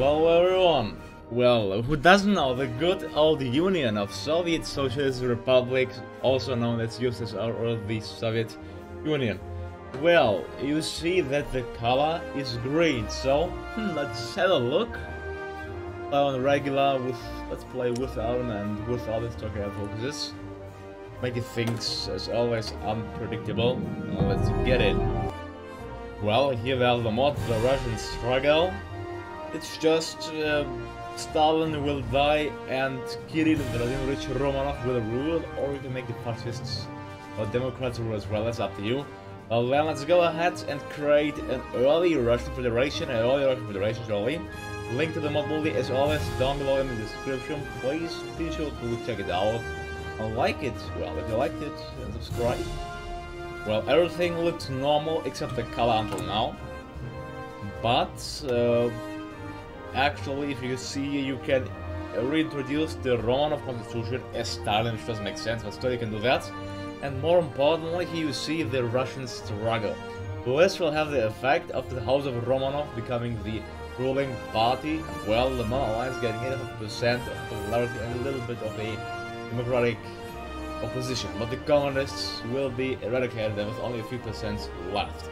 Hello everyone! Well, who doesn't know the good old Union of Soviet Socialist Republics, also known as USSR or the Soviet Union? Well, you see that the color is green, so let's have a look. Play on regular let's play without and without the stock air focuses. Making things as always unpredictable. Let's get it. Well, here we have the mod, the Russian struggle. It's just Stalin will die and Kirill Vladimirovich Romanov will rule, or you can make the fascists or Democrats rule as well. That's up to you. Well, then let's go ahead and create an early Russian Federation, surely. Link to the mod will be as always down below in the description. Please be sure to check it out and like it. Well, if you liked it, subscribe. Well, everything looks normal except the color until now. But actually, if you see, you can reintroduce the Romanov constitution as Stalin, which doesn't make sense, but still you can do that. And more importantly, here you see the Russian struggle. This will have the effect of the House of Romanov becoming the ruling party. Well, the non-alliance getting 85% of popularity and a little bit of a democratic opposition, but the communists will be eradicated and with only a few percent left.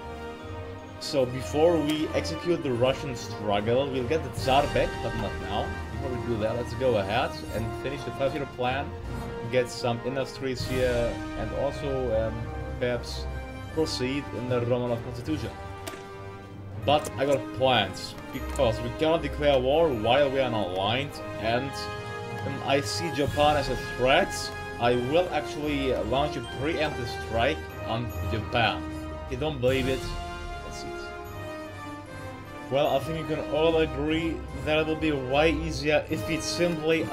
So before we execute the Russian struggle, we'll get the Tsar back, but not now. Before we do that, let's go ahead and finish the 5-year plan, get some industries here, and also perhaps proceed in the Romanov constitution. But I got plans, because we cannot declare war while we are not aligned, and I see Japan as a threat. I will actually launch a preemptive strike on Japan. If you don't believe it, let's see it. Well, I think you can all agree that it will be way easier if we simply,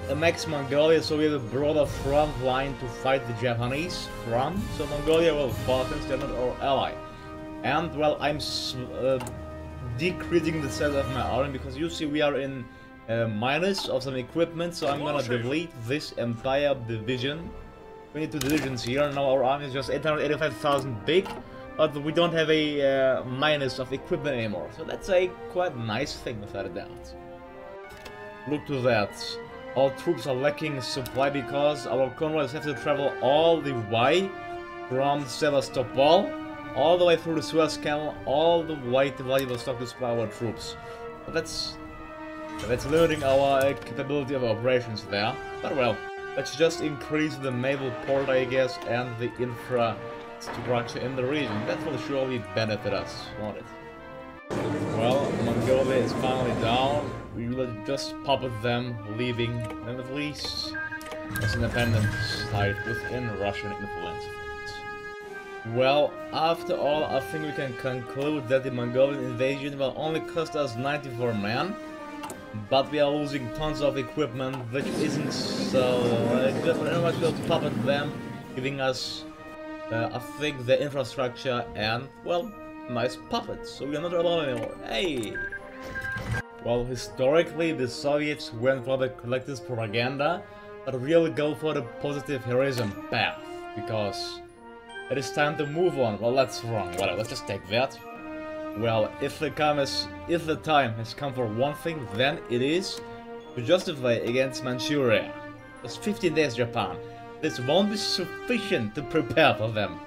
annex Mongolia, so we have a broader front line to fight the Japanese from. So Mongolia will fall since they're not our ally. And well, I'm decreasing the size of my army because you see we are in minus of some equipment, so I'm gonna delete this entire division. We need 2 divisions here. Now our army is just 885,000 big, but we don't have a minus of equipment anymore. So that's a quite nice thing without a doubt. Look to that. Our troops are lacking supply because our convoys have to travel all the way from Sevastopol, all the way through the Suez Canal, all the way to Vladivostok to supply our troops. But that's limiting our capability of operations there. But well, let's just increase the naval port, I guess, and the infrastructure in the region. That will surely benefit us, won't it? Well, Mongolia is finally down. We will just puppet them, leaving them at least as independent state within Russian influence. Well, after all, I think we can conclude that the Mongolian invasion will only cost us 94 men. But we are losing tons of equipment, which isn't so good. But anyway, we'll puppet them, giving us, I think, the infrastructure and, well, nice puppets. So we are not alone anymore. Hey! Well, historically, the Soviets went for the collectivist propaganda, but really go for the positive heroism path, because it is time to move on. Well, that's wrong. Whatever, let's just take that. Well, if the time has come for one thing, then it is to justify against Manchuria. Just 15 days, Japan. This won't be sufficient to prepare for them.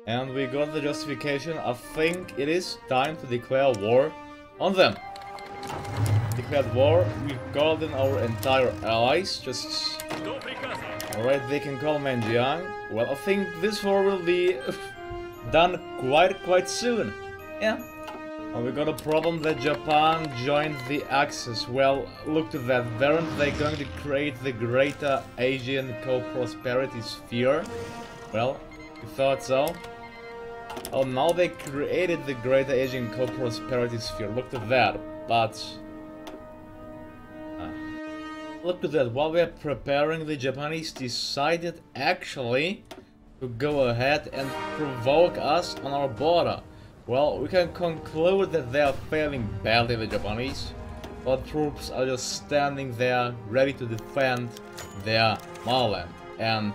And we got the justification. I think it is time to declare war on them. Declared war. We called in our entire allies. Just alright, they can call Manjiang. Well, I think this war will be done quite soon. Yeah. Well, we got a problem that Japan joined the Axis. Well, look to that. Weren't they going to create the Greater Asian Co-Prosperity Sphere? Well, you thought so. Oh, now they created the Greater Asian Co-Prosperity Sphere. Look to that. But look at that. While we're preparing, the Japanese decided actually to go ahead and provoke us on our border. Well, we can conclude that they are failing badly, the Japanese. Our troops are just standing there, ready to defend their motherland. And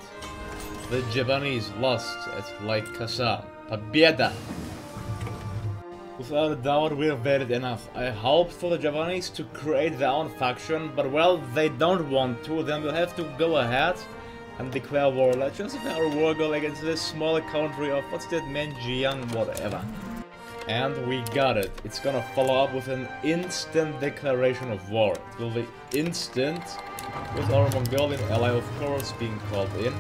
the Japanese lost at Lake Kazan. Победа! Without a doubt, we're varied enough. I hope for the Japanese to create their own faction, but well, they don't want to, then we'll have to go ahead and declare war. Let's just declare a war goal against this smaller country of, what's that, Menjiang, whatever. And we got it. It's gonna follow up with an instant declaration of war. It will be instant, with our Mongolian ally, of course, being called in.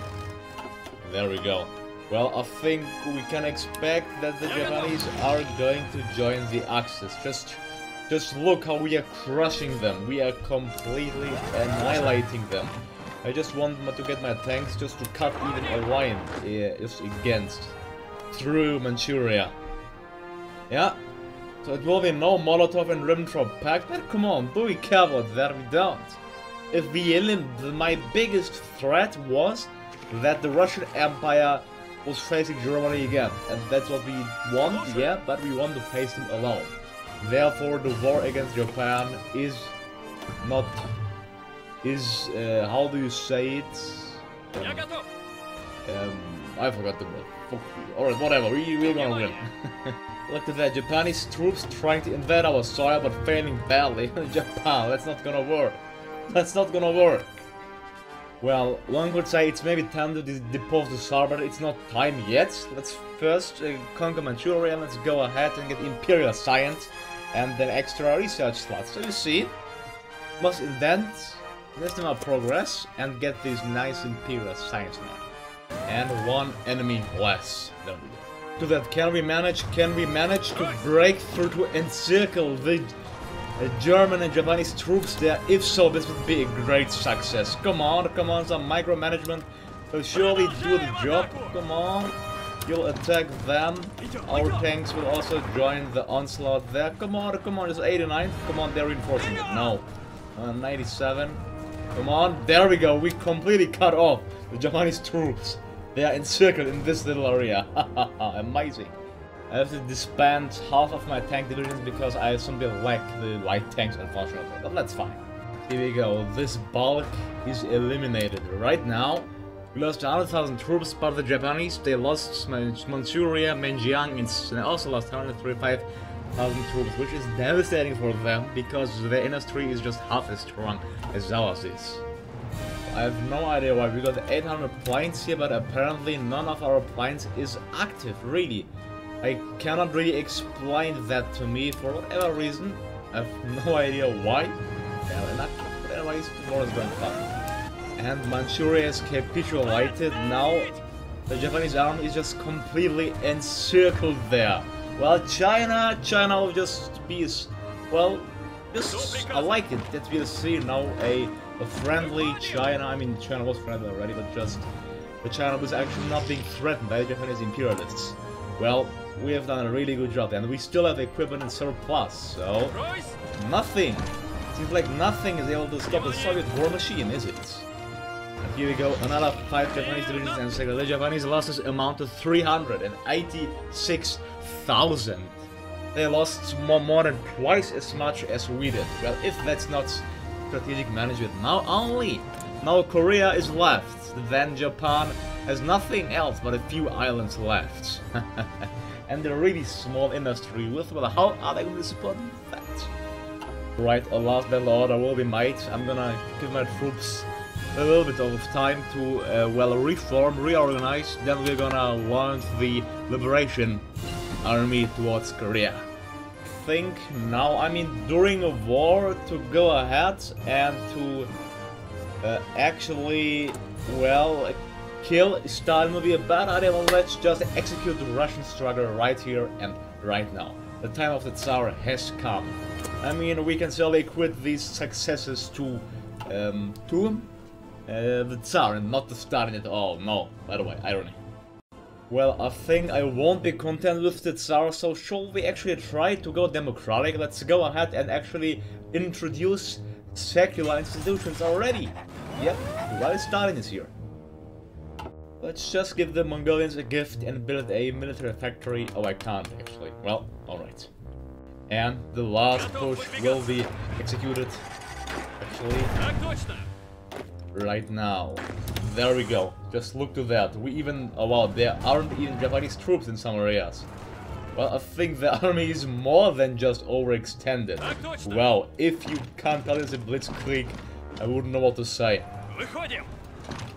There we go. Well, I think we can expect that the Japanese are going to join the Axis. Just look how we are crushing them. We are completely annihilating them. I just want to get my tanks just to cut even a line just against through Manchuria. Yeah, so it will be no Molotov and Ribbentrop Pact, but come on, do we care about that? We don't. If we eliminate, my biggest threat was that the Russian Empire was facing Germany again, and that's what we want, yeah, but we want to face them alone. Therefore, the war against Japan is not, how do you say it? I forgot the word. Alright, whatever, we're gonna win. Look at that, Japanese troops trying to invade our soil, but failing badly. Japan, that's not gonna work. That's not gonna work. Well, one could say it's maybe time to depose the Tsar, but it's not time yet. Let's first conquer Manchuria, and let's go ahead and get Imperial Science, and then extra research slots. So you see, must invent, invest in our progress, and get these nice Imperial Science now. And one enemy less. There we go. To that, can we manage to break through to encircle the German and Japanese troops there? If so, this would be a great success. Come on, some micromanagement will surely do the job. Come on, you'll attack them. Our tanks will also join the onslaught there. Come on, it's 89. Come on, they're reinforcing it. No. 97. Come on, there we go. We completely cut off the Japanese troops. They are encircled in this little area. Amazing. I have to disband half of my tank divisions because I simply lack the light tanks, unfortunately. But that's fine. Here we go. This bulk is eliminated. Right now, we lost 100,000 troops, but the Japanese, they lost Manchuria, Menjiang, and they also lost 135,000 troops, which is devastating for them because their industry is just half as strong as ours is. I have no idea why. We got 800 planes here, but apparently none of our planes is active, really. I cannot really explain that to me for whatever reason. I have no idea why. But anyways, the war is going fun. And Manchuria is capitulated. Now the Japanese army is just completely encircled there. Well, China will just be, well, just, I like it that we'll see now a friendly China. I mean, China was friendly already, but just the China was actually not being threatened by the Japanese imperialists. Well, we have done a really good job, and we still have equipment in surplus, so nothing. Seems like nothing is able to stop the Soviet war machine, is it? And here we go, another 5 Japanese divisions, and the Japanese losses amount to 386,000. They lost more than twice as much as we did. Well, if that's not strategic management, now Korea is left, then Japan has nothing else but a few islands left. And a really small industry with, well, how are they going to support that? Right, a last battle order will be made. I'm gonna give my troops a little bit of time to, well, reform, reorganize. Then we're gonna launch the Liberation Army towards Korea. I think now, I mean, during a war, to go ahead and to actually, well, kill Stalin would be a bad idea. Well, let's just execute the Russian struggle right here and right now. The time of the Tsar has come. I mean, we can certainly equate these successes to the Tsar and not to Stalin at all. No, by the way, irony. Well, I think I won't be content with the Tsar, so shall we actually try to go democratic? Let's go ahead and actually introduce secular institutions already. Yep, while Stalin is here. Let's just give the Mongolians a gift and build a military factory. Oh, I can't actually. Well, alright. And the last push will be executed actually right now. There we go. Just look to that. We even, oh wow, there aren't even Japanese troops in some areas. Well, I think the army is more than just overextended. Well, if you can't tell it's a blitzkrieg, I wouldn't know what to say.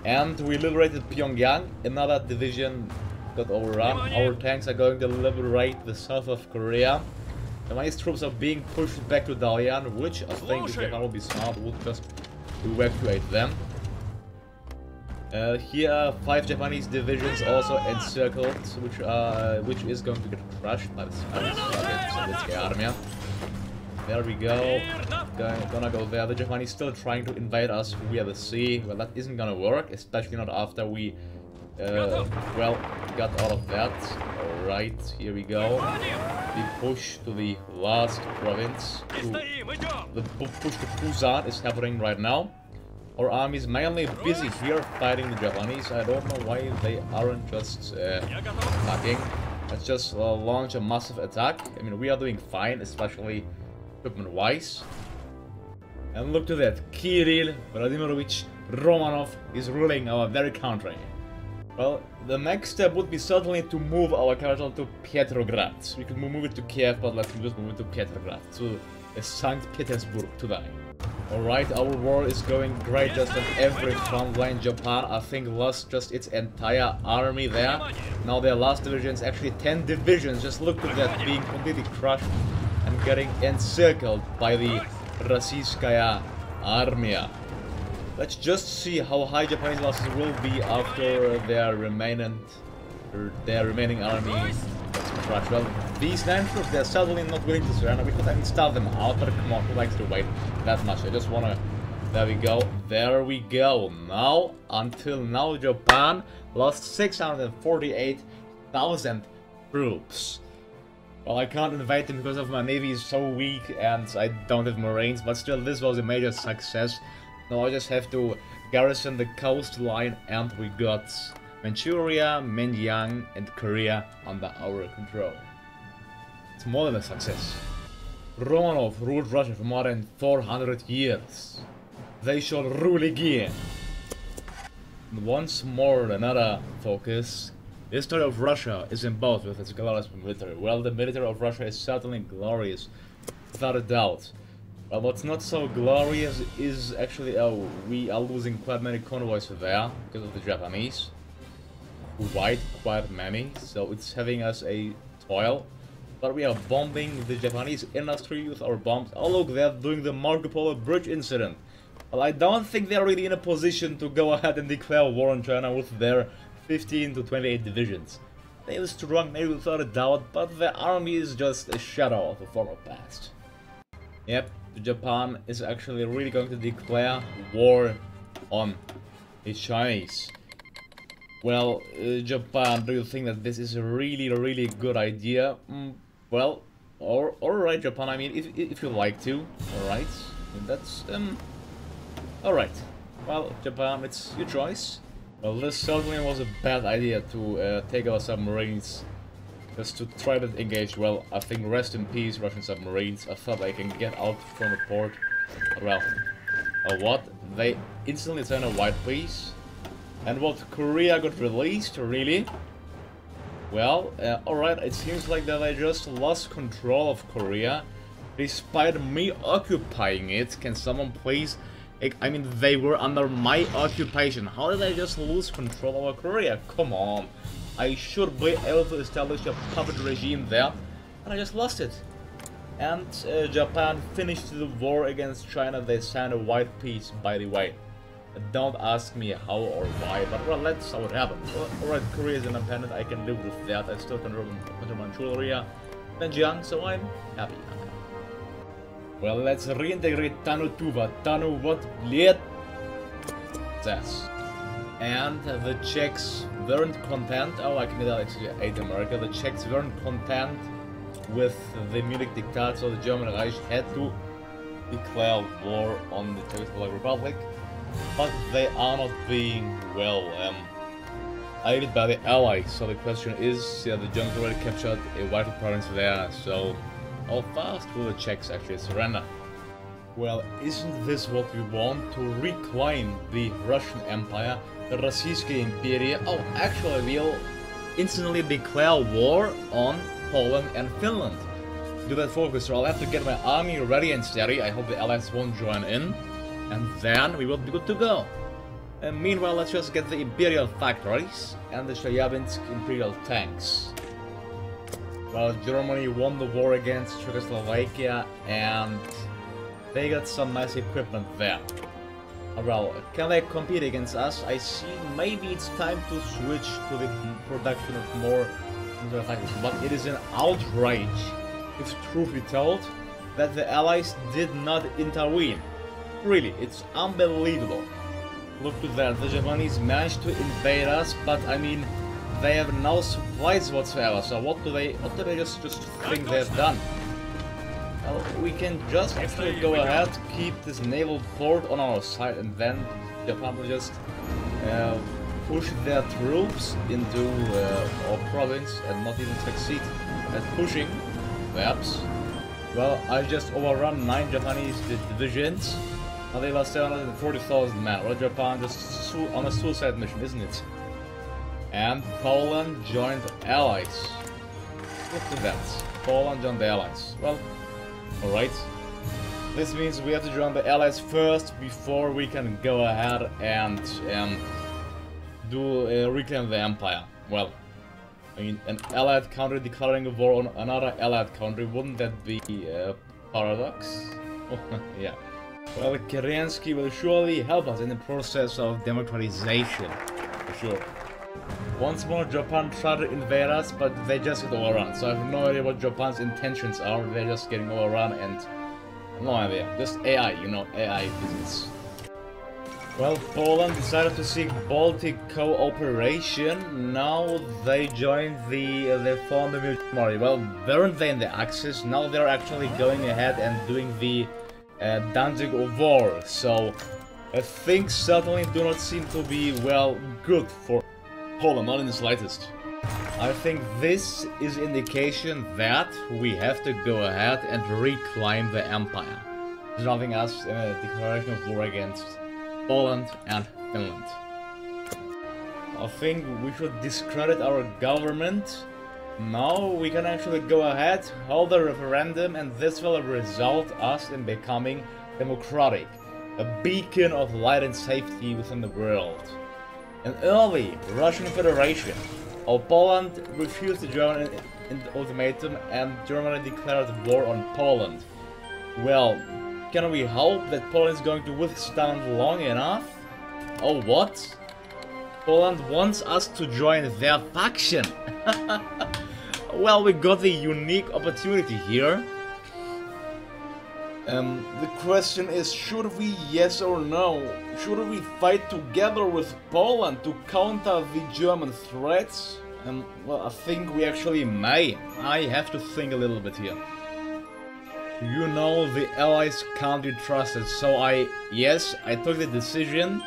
And we liberated Pyongyang, another division got overrun. Our tanks are going to liberate the south of Korea. Japanese troops are being pushed back to Dalian, which I think if Japan would be smart, would just evacuate them. Here are 5 Japanese divisions also encircled, which is going to get crushed by the Soviet army. There we go. Gonna go there. The Japanese still trying to invade us via the sea. Well, that isn't gonna work, especially not after we, well, got all of that. Alright, here we go. We push to the last province. The push to Busan is happening right now. Our army is mainly busy here fighting the Japanese. I don't know why they aren't just attacking. Let's just launch a massive attack. I mean, we are doing fine, especially equipment-wise. And look to that, Kirill Vladimirovich Romanov is ruling our very country. Well, the next step would be certainly to move our capital to Petrograd. We could move it to Kiev, but let's just move it to Petrograd, to St. Petersburg today. Alright, our war is going great just on every front line. Japan, I think, lost just its entire army there. Now their last division is actually 10 divisions. Just look at that, being completely crushed and getting encircled by the Rossiyskaya Armia. Let's just see how high Japanese losses will be after their remaining army gets crushed. Well, these 9 troops, they're certainly not willing to surrender. We could I mean, starve them out, but come on, who likes to wait that much? I just wanna... There we go. There we go. Now, until now, Japan lost 648,000 troops. Well, I can't invade them because of my navy is so weak and I don't have marines, but still, this was a major success. Now I just have to garrison the coastline and we got Manchuria, Mianyang and Korea under our control. It's more than a success. Romanov ruled Russia for more than 400 years. They shall rule again. And once more, another focus. The history of Russia is embossed with its glorious military. Well, the military of Russia is certainly glorious, without a doubt. But what's not so glorious is actually we are losing quite many convoys there because of the Japanese. Quite many, so it's having us a toil. But we are bombing the Japanese industry with our bombs. Oh look, they're doing the Marco Polo Bridge incident. Well, I don't think they're really in a position to go ahead and declare war on China with their 15 to 28 divisions. They are strong, maybe without a doubt, but their army is just a shadow of the former past. Yep, Japan is actually really going to declare war on the Chinese. Well, Japan, do you think that this is a really good idea? Well, alright Japan, I mean, if you like to, alright, that's, alright. Well, Japan, it's your choice. Well, this certainly was a bad idea to take our submarines just to try to engage. Well, I think rest in peace, Russian submarines. I thought I can get out from the port. Well, what? They instantly sent a white piece. And what, Korea got released? Really? Well, alright, it seems like that I just lost control of Korea. Despite me occupying it, can someone please... I mean, they were under my occupation. How did I just lose control over Korea? Come on. I should be able to establish a puppet regime there, and I just lost it. And Japan finished the war against China. They signed a white peace, by the way. Don't ask me how or why, but well, that's how it happened. Alright, Korea is independent. I can live with that. I still control Manchuria, Xinjiang, so I'm happy. Well, let's reintegrate Tanu Tuva. Tanu what? Liet? That's. And the Czechs weren't content. Oh, I can actually hate America. The Czechs weren't content with the Munich Diktat, so the German Reich had to declare war on the Czechoslovak Republic. But they are not being, well, aided by the Allies. So the question is, yeah, the Germans already captured a vital province there, so how fast will the Czechs actually surrender? Well, isn't this what we want? To reclaim the Russian Empire, the Rossiyskaya Imperia? Oh, actually, we'll instantly declare war on Poland and Finland. Do that focus, so I'll have to get my army ready and steady. I hope the allies won't join in, and then we will be good to go. And meanwhile, let's just get the Imperial factories and the Chelyabinsk Imperial tanks. Well, Germany won the war against Czechoslovakia, and they got some nice equipment there. Well, can they compete against us? I see maybe it's time to switch to the production of more Imperial factories, but it is an outrage, if truth be told, that the Allies did not intervene. Really, it's unbelievable. Look to that, the Japanese managed to invade us, but I mean, they have no supplies whatsoever, so what do they just think they've done? Well, we can just actually go ahead, keep this naval port on our side, and then Japan will just push their troops into our province and not even succeed at pushing, perhaps. Well, I just overrun 9 Japanese divisions. Now they lost 740,000 men. Well, Japan just on a suicide mission, isn't it? And Poland joined allies. Look at that. Poland joined the allies. Well, alright. This means we have to join the allies first before we can go ahead and reclaim the empire. Well, I mean, an allied country declaring a war on another allied country, wouldn't that be a paradox? Yeah. Well, Kerensky will surely help us in the process of democratization, for sure. Once more, Japan tried to invade us, but they just get overrun. So I have no idea what Japan's intentions are. They're just getting overrun and no idea. Just AI, you know, AI business. Well, Poland decided to seek Baltic cooperation. Now they joined they formed the military. Well, weren't they in the Axis? Now they're actually going ahead and doing the Danzig War. So things certainly do not seem to be, well, good for Poland, not in the slightest. I think this is indication that we have to go ahead and reclaim the empire, resulting us in a declaration of war against Poland and Finland. I think we should discredit our government. Now we can actually go ahead, hold a referendum, and this will result us in becoming democratic, a beacon of light and safety within the world. An early Russian Federation. Poland refused to join in the ultimatum, and Germany declared war on Poland. Well, can we hope that Poland is going to withstand long enough? Oh, what? Poland wants us to join their faction. Well, we got the unique opportunity here. The question is, should we, yes or no? Should we fight together with Poland to counter the German threats? Well, I think we actually may. I have to think a little bit here. You know, the Allies can't be trusted, so I took the decision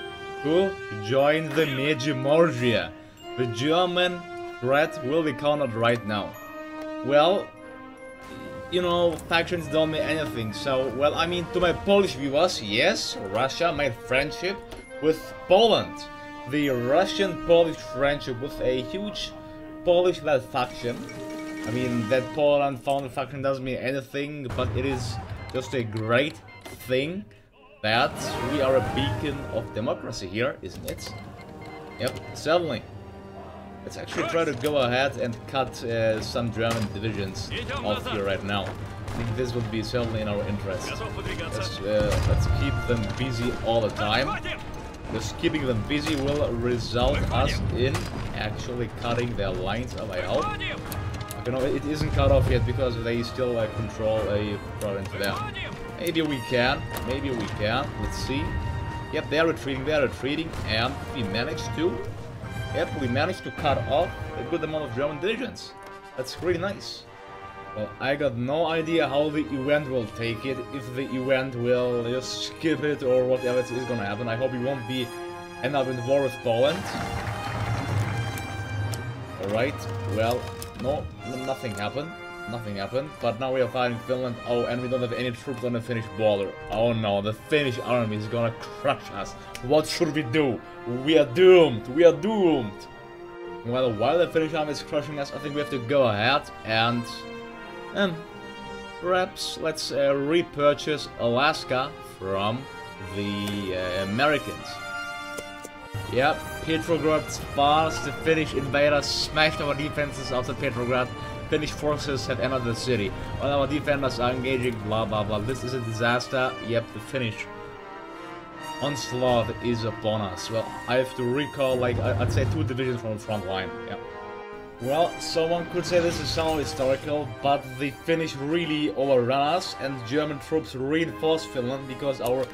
to join the Medjugorje. The German threat will be countered right now. Well, you know, factions don't mean anything, so, well, I mean, to my Polish viewers, yes, Russia made friendship with Poland. The Russian-Polish friendship with a huge Polish-led faction. I mean, that Poland founded faction doesn't mean anything, but it is just a great thing that we are a beacon of democracy here, isn't it? Yep, certainly. Let's actually try to go ahead and cut some German divisions off here right now. I think this would be certainly in our interest. Let's keep them busy all the time. Just keeping them busy will result us in actually cutting their lines up, I hope. You know, it isn't cut off yet because they still control a province there. Maybe we can, let's see. Yep, they're retreating, and we managed to... Yep, we managed to cut off a good amount of German divisions. That's really nice. Well, I got no idea how the event will take it, if the event will just skip it or whatever is gonna happen. I hope we won't end up in war with Poland. Alright, well, no, nothing happened. But now we are fighting Finland. Oh, and we don't have any troops on the Finnish border. Oh no, the Finnish army is gonna crush us. What should we do? We are doomed. Well, while the Finnish army is crushing us, I think we have to go ahead and perhaps let's repurchase Alaska from the Americans. Yep, Petrograd's fast. The Finnish invaders smashed our defenses after Petrograd. Finnish forces have entered the city. While our defenders are engaging, blah blah blah. This is a disaster. Yep, the Finnish onslaught is upon us. Well, I have to recall, like, I'd say 2 divisions from the front line. Yeah. Well, someone could say this is somehow historical, but the Finnish really overran us, and German troops reinforced Finland because our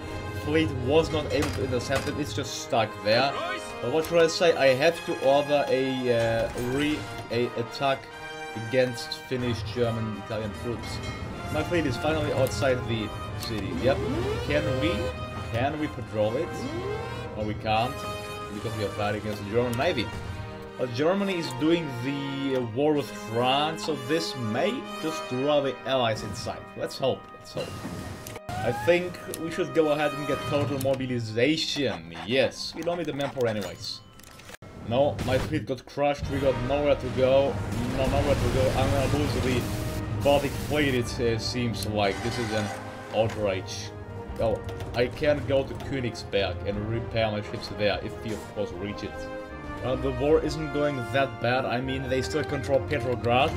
fleet was not able to intercept it. It's just stuck there. But what should I say? I have to order a attack against Finnish, German, Italian troops. My fleet is finally outside the city. Yep. Can we patrol it? No, we can't, because we are fighting against the German Navy. But Germany is doing the war with France, so this may just draw the allies inside. Let's hope, let's hope. I think we should go ahead and get total mobilization. Yes, we don't need the manpower anyways. No, my fleet got crushed, we got nowhere to go. No, nowhere to go. I'm gonna lose the Baltic fleet, it seems like. This is an outrage. Well, I can go to Königsberg and repair my ships there, if we of course reach it. The war isn't going that bad. I mean, they still control Petrograd,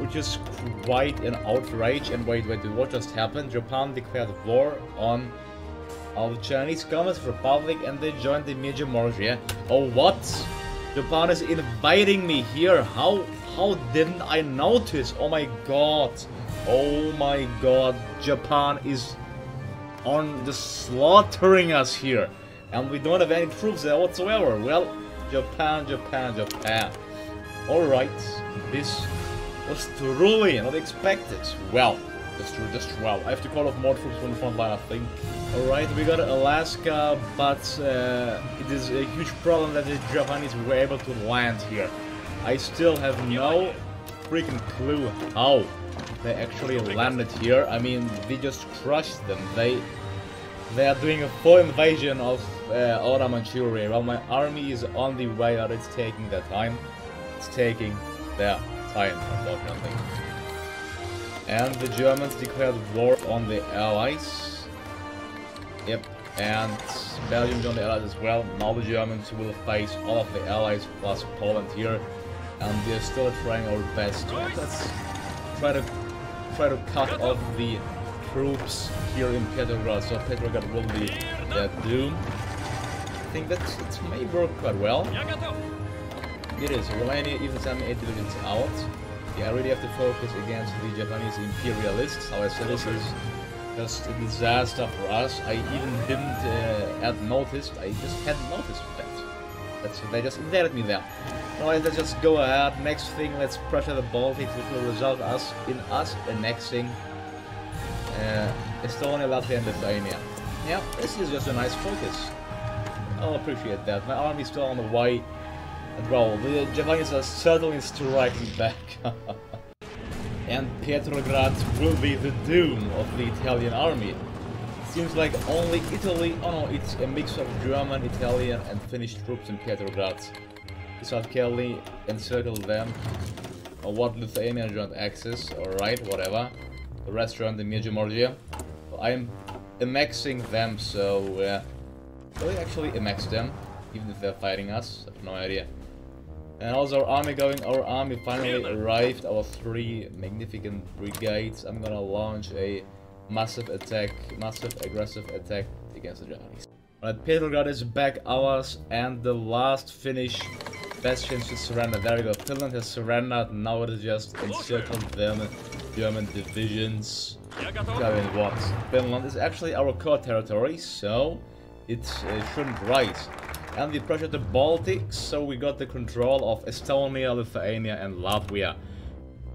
which is quite an outrage. And wait, what just happened? Japan declared war on the Chinese Communist Republic, and they joined the Major. Oh, what? Japan is invading me here. How didn't I notice? Oh my god. Oh my god. Japan is on just slaughtering us here, and we don't have any troops there whatsoever. Well, Japan. Alright, this was truly not expected. Well, just well. I have to call off more troops from the front line, I think. Alright, we got Alaska, but it is a huge problem that the Japanese were able to land here. I still have no freaking clue how they actually landed here. I mean, we just crushed them. They are doing a full invasion of Outer Manchuria. Well, my army is on the way, but it's taking their time. It's taking their time, unfortunately. And the Germans declared war on the Allies. Yep, and Belgium joined the Allies as well. Now the Germans will face all of the Allies plus Poland here, and we are still trying our best. Let's try to cut off the troops here in Petrograd, so Petrograd will be doomed. I think that it may work quite well. It is. Romania even sent me 8 divisions out. Yeah, I really have to focus against the Japanese imperialists. How I said, this is just a disaster for us. I even didn't had noticed. I just hadn't noticed that. They just invaded me there. Alright, let's just go ahead. Next thing, let's pressure the Baltics, which will result in us annexing Estonia, Latvia, and Lithuania. Yeah, this is just a nice focus. I'll appreciate that. My army is still on the way. And well, the Japanese are certainly striking back. And Petrograd will be the doom of the Italian army. It seems like only Italy, oh no, it's a mix of German, Italian, and Finnish troops in Petrograd. South Kelly encircle them. Or what, Lithuania joined Axis, alright, whatever. The rest joined the Major. I am annexing them, so will we actually annex them, even if they're fighting us? I have no idea. And how's our army going? Our army finally arrived, our 3 magnificent brigades. I'm gonna launch a massive aggressive attack against the Japanese. Alright, Petrograd is back ours, and the last Finnish bastion should surrender. There we go, Finland has surrendered, now it is just encircled them, German divisions. I mean, what? Finland is actually our core territory, so it shouldn't rise. And we pressured the Baltics, so we got the control of Estonia, Lithuania, and Latvia.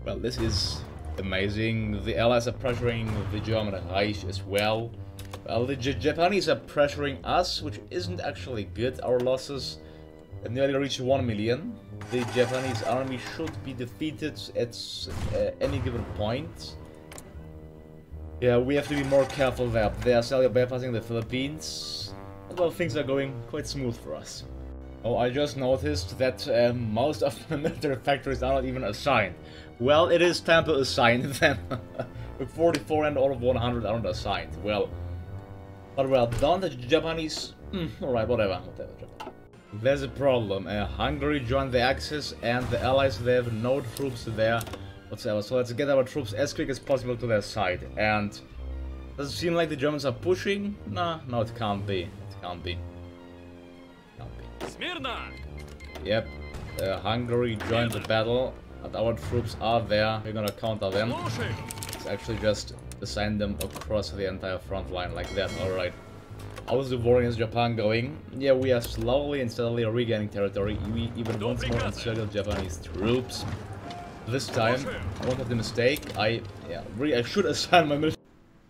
Well, this is amazing. The Allies are pressuring the German Reich as well. Well, the Japanese are pressuring us, which isn't actually good. Our losses nearly reach 1 million. The Japanese army should be defeated at any given point. Yeah, we have to be more careful there. They are slowly bypassing the Philippines. Well, things are going quite smooth for us. Oh, I just noticed that most of the military factories are not even assigned. Well, it is time to assign them. 44 and all of 100 aren't assigned. Well, but well done, the Japanese... alright, whatever. There's a problem. Hungary joined the Axis and the Allies, they have no troops there whatsoever. So let's get our troops as quick as possible to their side. And does it seem like the Germans are pushing? Nah, no, it can't be. It can't be. Yep, Hungary joined the battle, and our troops are there. We're gonna counter them. Let's actually just assign them across the entire front line like that. Alright. How's the war against Japan going? Yeah, we are slowly and steadily regaining territory. We even once more encircled Japanese troops. This time, I won't have the mistake. I should assign my military.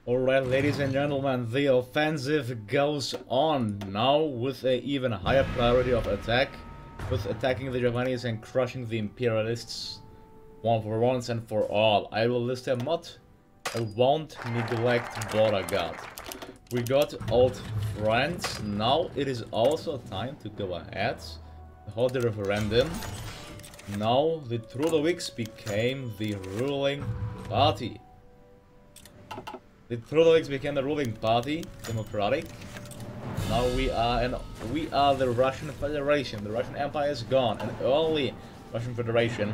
Alright, ladies and gentlemen, the offensive goes on now with an even higher priority of attack, with attacking the Japanese and crushing the imperialists once and for all. I will list them not. I won't neglect border guard. We got old friends. Now it is also time to go ahead, hold the referendum. Now the Trudeauics became the ruling party. The Trudeauics became the ruling party, democratic. Now we are the Russian Federation. The Russian Empire is gone. An early Russian Federation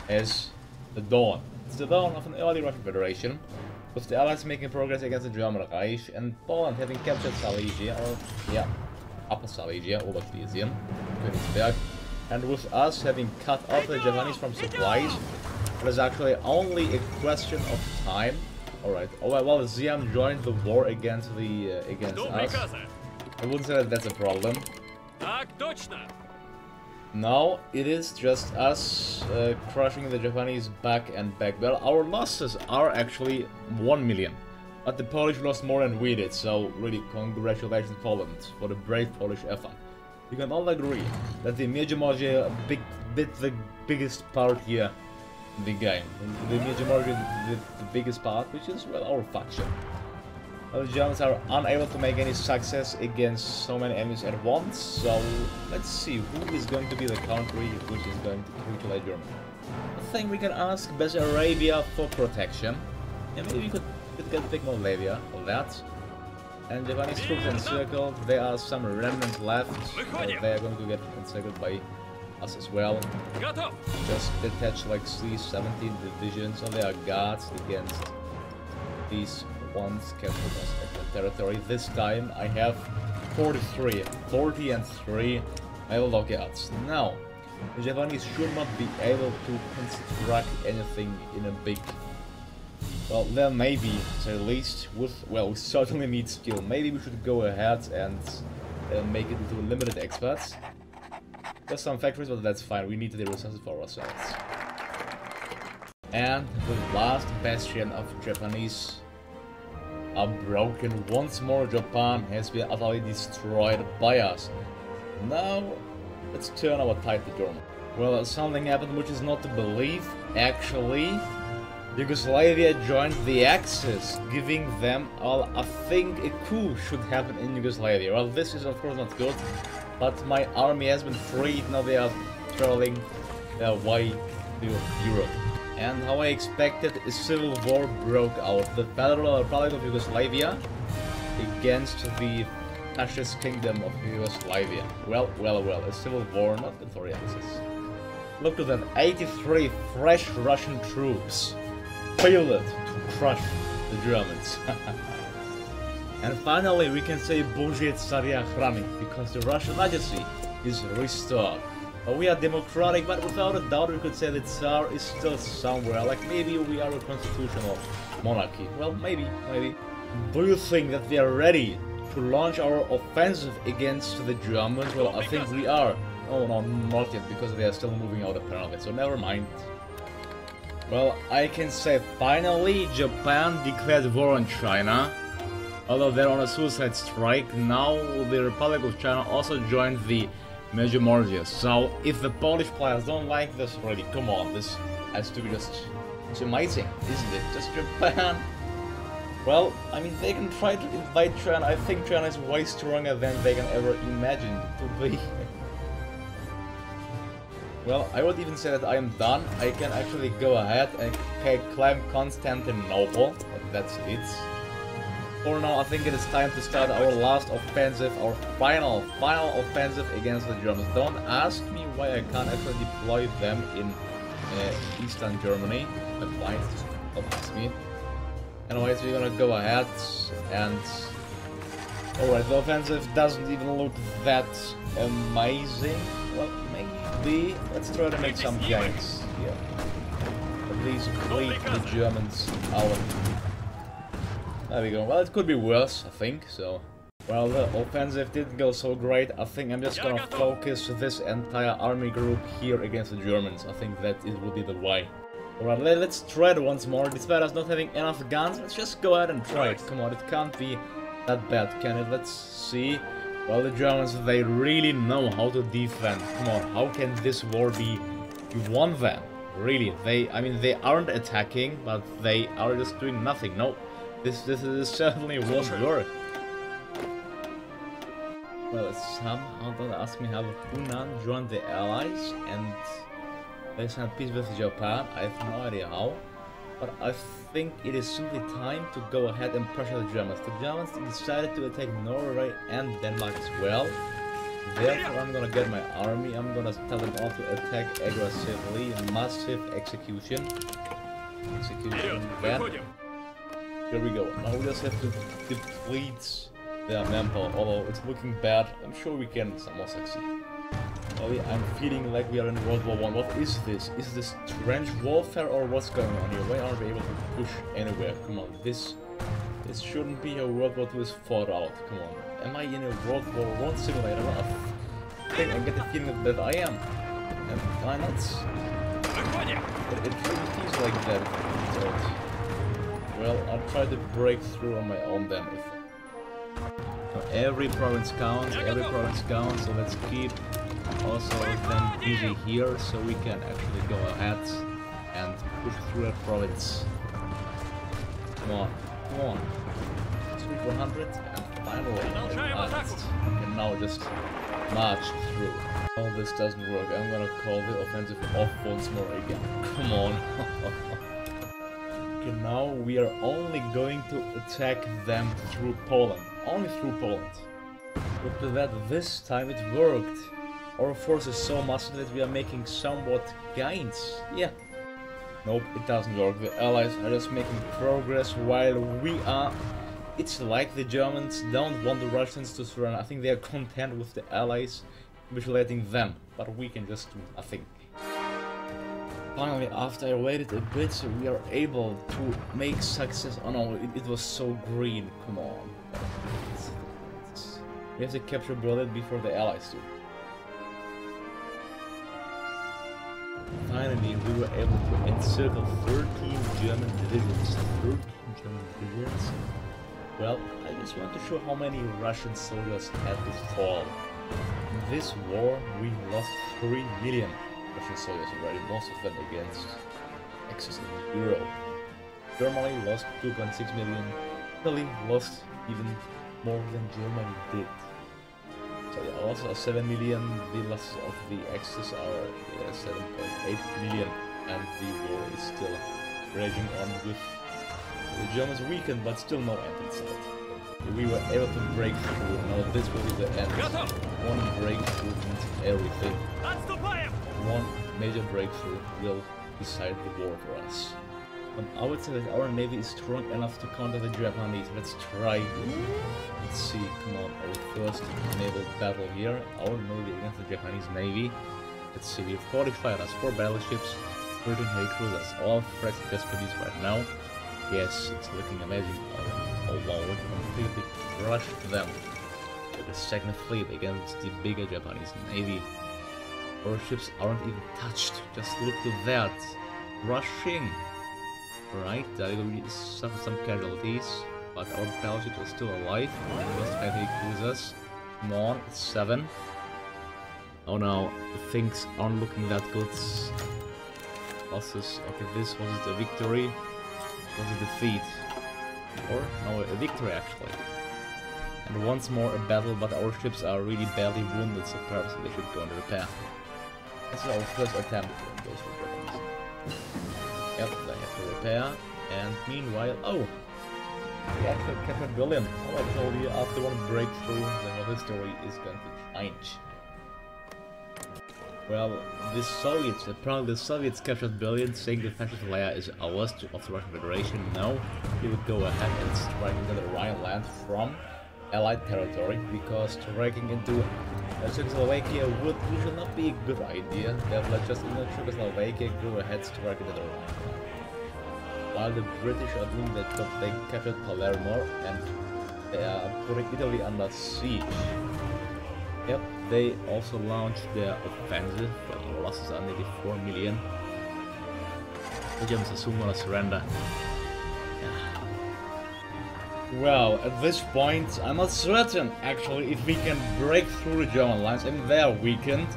is the dawn. It's the dawn of an early Russian Federation, with the Allies making progress against the German Reich and Poland having captured Silesia, or yeah, Upper Silesia, Oberschlesien, Königsberg, and with us having cut off the Japanese from supplies. It is actually only a question of time. Alright, oh well, Xi'an joined the war against us. I wouldn't say that that's a problem. Now it is just us crushing the Japanese back and back. Well, our losses are actually 1 million, but the Polish lost more than we did, so really congratulations Poland for the brave Polish effort. We can all agree that the Międzymorze did the biggest part here in the game. The Międzymorze did the biggest part, which is, well, our faction. The Germans are unable to make any success against so many enemies at once, so let's see who is going to be the country which is going to capitulate Germany. I think we can ask Bessarabia for protection. Yeah, maybe we could get Moldavia for that. And Japanese troops encircled, there are some remnants left, they are going to get encircled by us as well. Just detach like these 17 divisions of their guards against these ones captured as territory. This time I have 40 and 3 naval guards. Now, the Japanese should not be able to construct anything in a big... Well, there may be, to say the least, well, we certainly need steel. Maybe we should go ahead and make it into limited experts. There's some factories, but that's fine. We need the resources for ourselves. And the last bastion of Japanese are broken. Once more, Japan has been utterly destroyed by us. Now, let's turn our tide to Germany. Well, something happened which is not to believe. Actually, Yugoslavia joined the Axis, giving them, well, I think a coup should happen in Yugoslavia. Well, this is of course not good, but my army has been freed. Now they are traveling their way to Europe. And how I expected, a civil war broke out. The Federal Republic of Yugoslavia against the fascist kingdom of Yugoslavia. Well, a civil war, not good for the Axis. Look at that, 83 fresh Russian troops failed to crush the Germans. And finally we can say Boží Tsar chrání, because the Russian legacy is restored. We are democratic, but without a doubt we could say that Tsar is still somewhere, like maybe we are a constitutional monarchy. Well, maybe. Do you think that we are ready to launch our offensive against the Germans? Well, I think we are. Oh no, not yet, because they are still moving out apparently, so never mind. Well, I can say finally Japan declared war on China. Although they're on a suicide strike, now the Republic of China also joined the Międzymorze. So if the Polish players don't like this already, come on, this has to be just... It's amazing, isn't it? Just Japan Well, I mean, they can try to invade China. I think China is way stronger than they can ever imagine to be. Well, I would even say that I am done. I can actually go ahead and claim Constantinople, but that's it. For now, I think it is time to start our last offensive, our final offensive against the Germans. Don't ask me why I can't actually deploy them in Eastern Germany. Don't ask me. Anyways, we're gonna go ahead and... Alright, the offensive doesn't even look that amazing. Well, maybe... Let's try to make some gains here. At least bleed the Germans out. There we go. Well, it could be worse, I think, so... Well, the offensive didn't go so great. I think I'm just gonna focus this entire army group here against the Germans. I think that it will be the way. Alright, let's try it once more. Despite us not having enough guns, let's just go ahead and try it. Come on, it can't be that bad, can it? Let's see. Well, the Germans, they really know how to defend. Come on, how can this war be won then? Really, I mean, they aren't attacking, but they are just doing nothing. No, this certainly won't work. Well, somehow, don't ask me how the Hunan joined the Allies, and they signed peace with Japan. I have no idea how, but I think it is simply time to go ahead and pressure the Germans. The Germans decided to attack Norway and Denmark as well. Therefore, I'm gonna get my army. I'm gonna tell them all to attack aggressively. Massive execution. Then, here we go. Now we just have to deplete their manpower. Although it's looking bad, I'm sure we can somehow succeed. I'm feeling like we are in World War I. What is this? Is this trench warfare or what's going on here? Why aren't we able to push anywhere? Come on, this shouldn't be how World War II is fought out. Come on. Am I in a World War I simulator? I think I get the feeling that I am. And why not? It really feels like that. Well, I'll try to break through on my own then. Every province counts, so let's keep also them busy here, so we can actually go ahead and push through that province. Come on. 400, and finally, we can now just march through. Oh, this doesn't work. I'm gonna call the offensive off once more again. Come on. Okay, now we are only going to attack them through Poland. Only through Poland. Look at that, this time it worked. Our force is so massive that we are making somewhat gains. Yeah. Nope, it doesn't work. The Allies are just making progress while we are... It's like the Germans don't want the Russians to surrender. I think they are content with the Allies vigilating them. But we can just do nothing. Finally, after I waited a bit, we are able to make success. Oh no, it was so green. Come on. We have to capture Berlin before the Allies do. Finally, we were able to encircle 13 German divisions. 13 German divisions? Well, I just want to show how many Russian soldiers had to fall. In this war, we lost 3 million Russian soldiers already, most of them against Axis in Europe. Germany lost 2.6 million. Italy lost even more than Germany did. So they also are 7 million, the losses of the Axis are 7.8 million, and the war is still raging on with the Germans weakened, but still no end in sight. We were able to break through. Now this will be the end. One breakthrough means everything. One major breakthrough will decide the war for us. I would say that our navy is strong enough to counter the Japanese. Let's try. Let's see. Come on, our first naval battle here. Our navy against the Japanese navy. Let's see. We have 40 fighters, 4 battleships, 13 heavy cruisers. All threats just produced right now. Yes, it's looking amazing. Although we completely crushed them with the second fleet against the bigger Japanese navy. Our ships aren't even touched. Just look to that. Rushing. Right, there will be some casualties, but our battleships are still alive. Just 5 heavy cruisers. Come on, 7. Oh no, things aren't looking that good. Losses. Okay, this was a victory. Was a defeat. Or, no, a victory actually. And once more a battle, but our ships are really badly wounded, so perhaps they should go into repair. This is our first attempt on those weapons. Yep, they have to repair. And meanwhile, oh! We actually captured Berlin. Oh, I told you, after one breakthrough, the whole history is going to change. Well, the Soviets, apparently the Soviets captured Berlin, saying the fascist layer is ours of the Russian Federation. Now, we would go ahead and strike into the Rhineland from Allied territory, because striking into Czechoslovakia would usually not be a good idea. Therefore, let's just in Czechoslovakia go ahead strike into the Rhineland. While the British are doing that job, they captured Palermo and they are putting Italy under siege. Yep, they also launched their offensive, but the losses are nearly 4 million. The Germans are soon gonna surrender. Yeah. Well, at this point, I'm not certain actually if we can break through the German lines. I mean, they are weakened,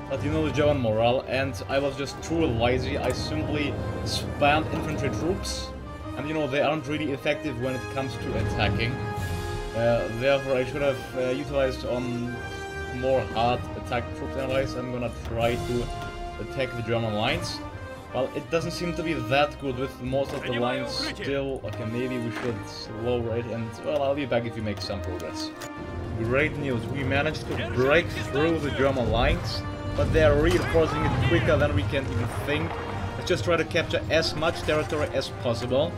but you know the German morale, and I was just too lazy. I simply spammed infantry troops, and you know, they aren't really effective when it comes to attacking. Therefore, I should have utilized on more hard attack troops. Anyways, I'm gonna try to attack the German lines. Well, it doesn't seem to be that good with most of the lines still. Okay, maybe we should lower it, and well, I'll be back if we make some progress. Great news, we managed to break through the German lines, but they are reinforcing it quicker than we can even think. Let's just try to capture as much territory as possible.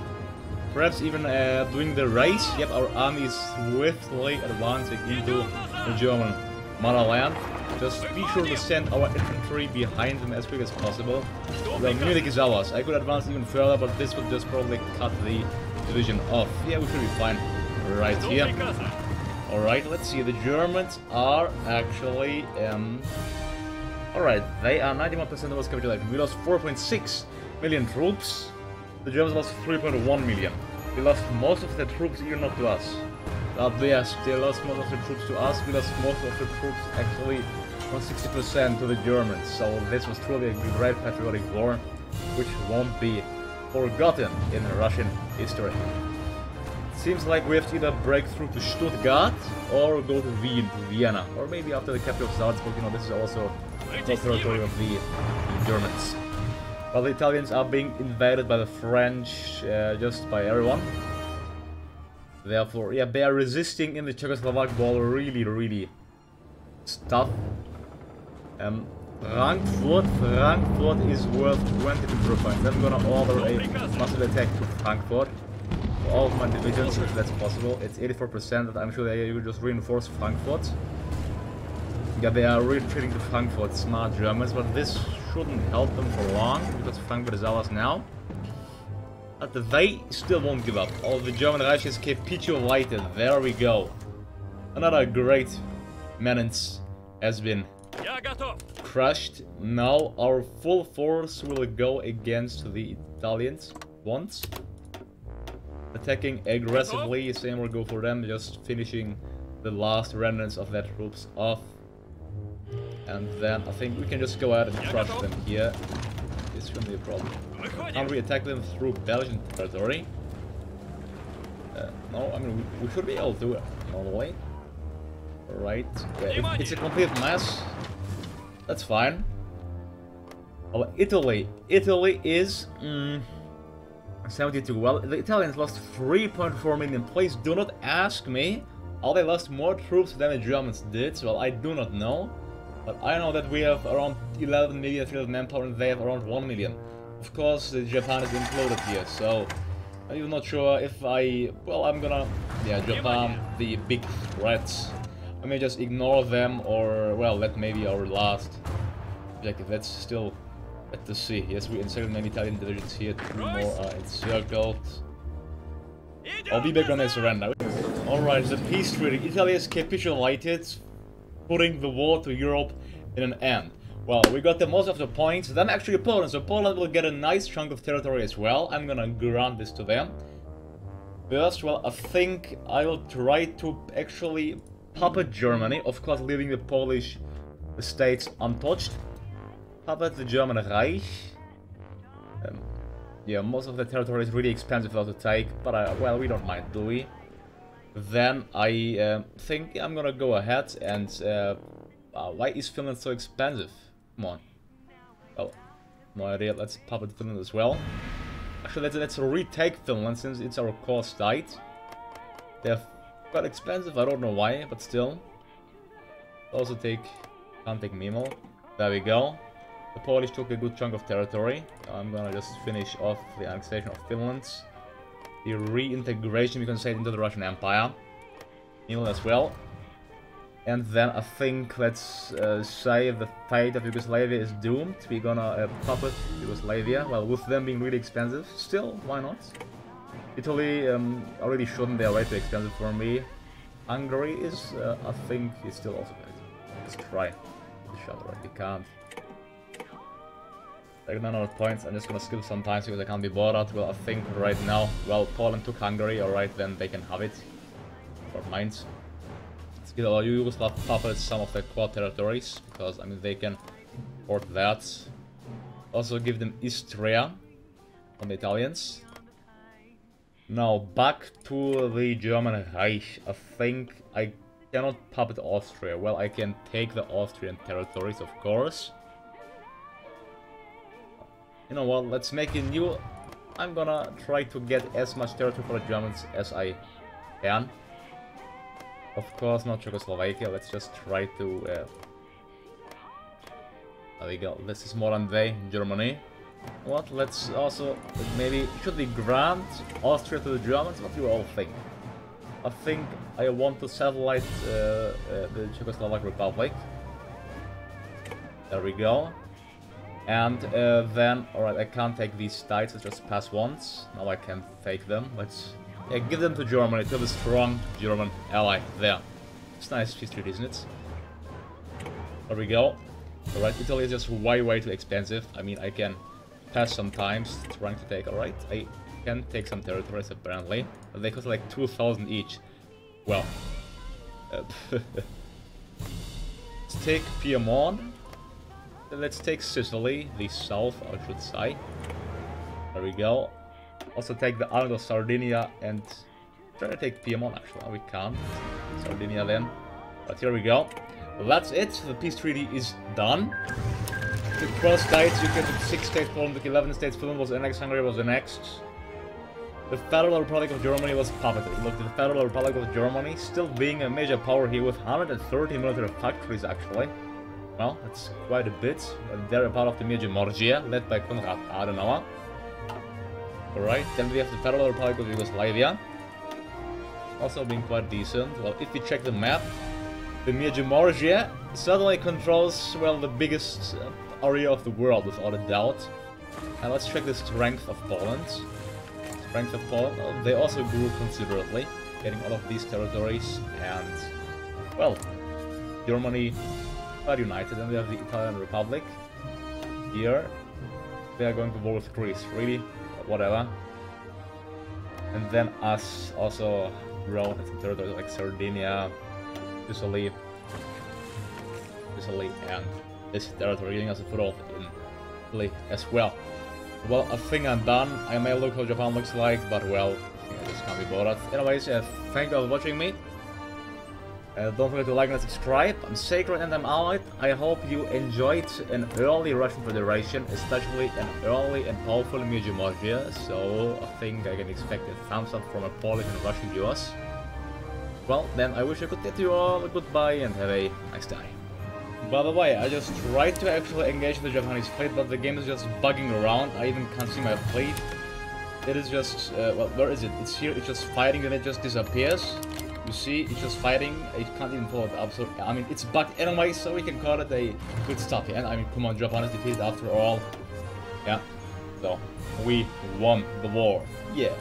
Perhaps even doing the race. Yep, our army is swiftly advancing into the German motherland. Just be sure to send our infantry behind them as quick as possible. Well, Munich is ours. I could advance even further, but this would just probably cut the division off. Yeah, we should be fine right here. Alright, let's see. The Germans are actually... Alright, they are 91% of us capitulated. We lost 4.6 million troops. The Germans lost 3.1 million. We lost most of the troops, even not to us. They still lost most of the troops to us. We lost most of the troops actually from 60% to the Germans. So this was truly a great patriotic war, which won't be forgotten in Russian history. Seems like we have to either break through to Stuttgart or go to Vienna, or maybe after the capture of Salzburg. You know, this is also the territory of the Germans. While the Italians are being invaded by the French, just by everyone. Therefore, yeah, they are resisting in the Czechoslovak war really tough. Frankfurt is worth 22 points. I'm gonna order a massive attack to Frankfurt. For all of my divisions, if that's possible. It's 84%, but I'm sure they will just reinforce Frankfurt. Yeah, they are retreating to Frankfurt, smart Germans, but this shouldn't help them for long, because Frankfurt is ours now. But they still won't give up. All the German Reich is capitulated. There we go. Another great menace has been crushed. Now our full force will go against the Italians once. Attacking aggressively, same will go for them, just finishing the last remnants of their troops off. And then I think we can just go ahead and crush them here. This shouldn't be a problem. Can't we attack them through Belgian territory? No, I mean, we should be able to do it all the way. Alright. Yeah, it's a complete mess. That's fine. Oh, Italy. Italy is 72. Well, the Italians lost 3.4 million. Please do not ask me how they lost more troops than the Germans did. Well, I do not know. But I know that we have around 11 million field manpower and they have around 1 million. Of course, Japan is imploded here, so I'm even not sure if well, I'm gonna, yeah, Japan, the big threats. I may just ignore them, or, well, that may be our last objective. That's still yet to see. Yes, we encircled many Italian divisions here, 2 more are encircled. I'll be back when they surrender. Alright, the peace treaty. Italy has capitulated, putting the war to Europe in an end. Well, we got the most of the points, then actually Poland, so Poland will get a nice chunk of territory as well. I'm gonna grant this to them. First, well, I think I will try to actually puppet Germany, of course leaving the Polish states untouched. Puppet the German Reich. Yeah, most of the territory is really expensive though to take, but well, we don't mind, do we? Then I think I'm gonna go ahead and why is Finland so expensive? Come on. Oh, no idea. Let's puppet Finland as well. Actually, let's retake Finland since it's our core state. They're quite expensive. I don't know why, but still. Also can't take Mimo. There we go. The Polish took a good chunk of territory. I'm gonna just finish off the annexation of Finland. The reintegration, we can say, into the Russian Empire. Mimo as well. And then I think, let's say the fate of Yugoslavia is doomed. We're gonna puppet Yugoslavia. Well, with them being really expensive. Still, why not? Italy already shouldn't. They are way too expensive for me. Hungary is, I think, is still also good. Let's try. Shut up, we can't. Like 900 points, I'm just gonna skip some times because I can't be bothered. Well, I think right now, well, Poland took Hungary, alright, then they can have it. For mines. Let's give our Yugoslav puppets some of their core territories, because, I mean, they can port that. Also give them Istria on the Italians. Now, back to the German Reich. I think I cannot puppet Austria. Well, I can take the Austrian territories, of course. You know what, let's make a new... I'm gonna try to get as much territory for the Germans as I can. Of course, not Czechoslovakia, let's just try to... There we go, this is modern day Germany. What, let's also... Maybe, should we grant Austria to the Germans? What do you all think? I think I want to satellite the Czechoslovak Republic. There we go. And then, alright, I can't take these states, let's just pass once. Now I can take them. Let's give them to Germany, to the strong German ally there. It's nice history, isn't it? There we go. Alright, Italy is just way too expensive. I mean, I can pass sometimes trying to take, alright. I can take some territories apparently. But they cost like 2,000 each. Well. Let's take Piedmont. Let's take Sicily, the south, I should say. There we go. Also take the island of Sardinia and try to take Piedmont, actually. We can't. Sardinia then. But here we go. Well, that's it. The peace treaty is done. The 12 states, you get 6 states, Poland took 11 states, Finland was annexed, Hungary was annexed. The Federal Republic of Germany was puppeted. Look, the Federal Republic of Germany still being a major power here with 130 military factories, actually. Well, that's quite a bit. They're a part of the Major Morgia, led by Konrad Adenauer. Alright, then we have the Federal Republic of Yugoslavia. Also being quite decent. Well, if we check the map, the Major Morgia suddenly controls, well, the biggest area of the world, without a doubt. And let's check the strength of Poland. Strength of Poland, well, they also grew considerably, getting all of these territories. And, well, Germany are united, and we have the Italian Republic here. They are going to war with Greece, really, but whatever. And then us also grown into territories like Sardinia, Sicily, and this territory, giving us a foothold in Italy as well. Well, I think I'm done. I may look how Japan looks like, but well, I think I just can't be bothered. Anyways, thank you all for watching me. Don't forget to like and subscribe. I'm Sacred and I'm out. I hope you enjoyed an early Russian Federation, especially an early and powerful Major Morgia. So I think I can expect a thumbs up from a Polish and Russian viewers. Well, then I wish I could get you all a goodbye and have a nice day. By the way, I just tried to actually engage the Japanese fleet, but the game is just bugging around. I even can't see my fleet. It is just, well, where is it? It's here, it's just fighting and it just disappears. You see, it's just fighting, it can't even follow it up, so, I mean, it's bugged anyway, so we can call it a good stop here. And I mean, come on, Japan is defeated after all. Yeah, so, we won the war. Yeah.